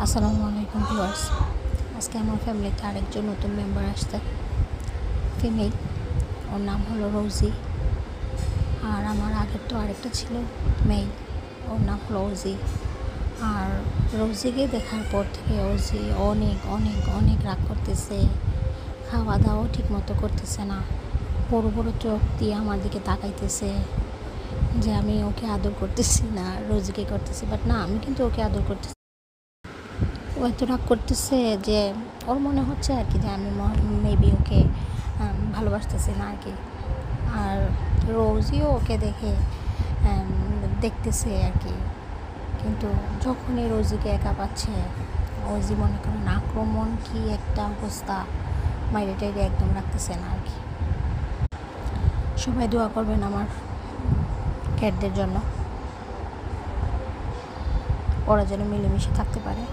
আসসালামু আলাইকুম ভিউয়ার্স। আজকে আমার ফ্যামিলিতে আরেকজন নতুন মেম্বার আসছে, ফিমেল। ওর নাম হলো রোজি। আর আমার আগের তো আরেকটা ছিল মেল, ওর নাম হলো ওজি। আর রোজিকে দেখার পর থেকে ওজি অনেক অনেক অনেক রাগ করতেছে, খাওয়া দাওয়াও ঠিক মতো করতেছে না, বড়ো বড়ো চোখ দিয়ে আমার দিকে তাকাইতেছে যে আমি ওকে আদর করতেছি না, রোজিকে করতেছি। বাট না, আমি কিন্তু ওকে আদর করতেছি। ও এত রাগ করতেছে যে ওর মনে হচ্ছে আর কি যে আমি মেবি ওকে ভালোবাসতেছি না আর কি। আর রোজিও ওকে দেখে দেখতেছে আর কি। কিন্তু যখনই রোজিকে একা পাচ্ছে, রোজি মনে করেন আক্রমণ কি একটা অবস্থা, মাইরে টাইরে একদম রাখতেছে না আর কি। সবাই দোয়া করবেন আমার ক্যাটদের জন্য, ওরা যেন মিলেমিশে থাকতে পারে।